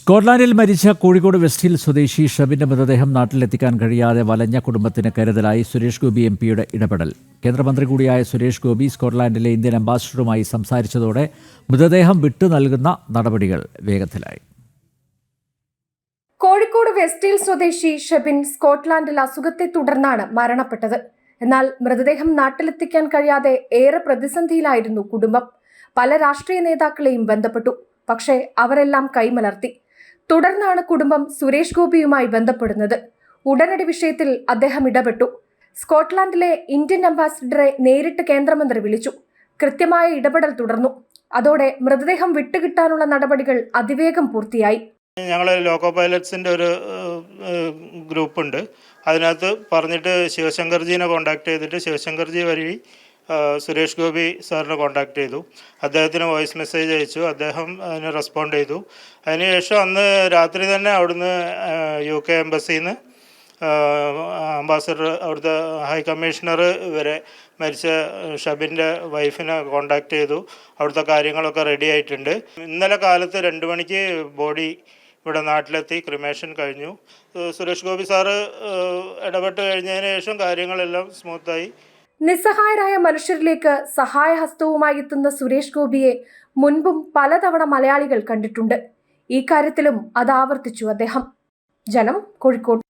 സ്കോട്ട്ലാൻഡിൽ മരിച്ച Kozhikode west hill സ്വദേശി ഷബിന്റെ മൃതദേഹം നാട്ടിലെത്തിക്കാൻ കഴിയാതെ വലഞ്ഞ കുടുംബത്തിന് കരുതലായി സുരേഷ് ഗോപി എംപിയുടെ ഇടപെടൽ. കേന്ദ്രമന്ത്രി കൂടിയായ സുരേഷ് ഗോപി സ്കോട്ട്ലാൻഡിലെ ഇന്ത്യൻ അംബാസിഡറുമായി സംസാരിച്ചതോടെ മൃതദേഹം വിട്ടു നൽകുന്ന നടപടികൾ വേഗത്തിലായി. കോഴിക്കോട് വെസ്റ്റ് ഹിൽ സ്വദേശി ഷബിൻ സ്കോട്ട്ലാൻഡിൽ അസുഖത്തെ തുടർന്നാണ് മരണപ്പെട്ടത്. എന്നാൽ മൃതദേഹം നാട്ടിലെത്തിക്കാൻ കഴിയാതെ ഏറെ പ്രതിസന്ധിയിലായിരുന്നു കുടുംബം. പല രാഷ്ട്രീയ നേതാക്കളെയും ബന്ധപ്പെട്ടു. പക്ഷേ അവരെല്ലാം കൈമലർത്തി. തുടർന്നാണ് കുടുംബം സുരേഷ് ഗോപിയുമായി ബന്ധപ്പെടുന്നത്. ഉടനടി വിഷയത്തിൽ അദ്ദേഹം ഇടപെട്ടു. സ്കോട്ട്ലാൻഡിലെ ഇന്ത്യൻ അംബാസിഡറെ നേരിട്ട് കേന്ദ്രമന്ത്രി വിളിച്ചു. കൃത്യമായ ഇടപെടൽ തുടർന്നു. അതോടെ മൃതദേഹം വിട്ടുകിട്ടാനുള്ള നടപടികൾ അതിവേഗം പൂർത്തിയായി. ഞങ്ങൾ ലോക്കോ പൈലറ്റ്സിൻ്റെ ഒരു ഗ്രൂപ്പുണ്ട്. അതിനകത്ത് പറഞ്ഞിട്ട് ശിവശങ്കർജീനെ കോൺടാക്ട് ചെയ്തിട്ട് ശിവശങ്കർജി വഴി സുരേഷ് ഗോപി സാറിനെ കോൺടാക്ട് ചെയ്തു. അദ്ദേഹത്തിന് വോയിസ് മെസ്സേജ് അയച്ചു. അദ്ദേഹം അതിന് റെസ്പോണ്ട് ചെയ്തു. അതിനുശേഷം അന്ന് രാത്രി തന്നെ അവിടുന്ന് UK എംബസിയിൽ നിന്ന് അംബാസഡർ, അവിടുത്തെ ഹൈ കമ്മീഷണർ വരെ മരിച്ച ഷബിൻ്റെ വൈഫിനെ കോൺടാക്ട് ചെയ്തു. അവിടുത്തെ കാര്യങ്ങളൊക്കെ റെഡി ആയിട്ടുണ്ട്. ഇന്നലെ കാലത്ത് 2 മണിക്ക് ബോഡി ഇവിടെ നാട്ടിലെത്തി. ക്രിമേഷൻ കഴിഞ്ഞു. സുരേഷ് ഗോപി സാറ് ഇടപെട്ട് കഴിഞ്ഞതിന് ശേഷം കാര്യങ്ങളെല്ലാം സ്മൂത്തായി. നിസ്സഹായരായ മനുഷ്യരിലേക്ക് സഹായഹസ്തവുമായി എത്തുന്ന സുരേഷ് ഗോപിയെ മുൻപും പലതവണ മലയാളികൾ കണ്ടിട്ടുണ്ട്. ഈ കാര്യത്തിലും അത് ആവർത്തിച്ചു അദ്ദേഹം. ജനം, കോഴിക്കോട്.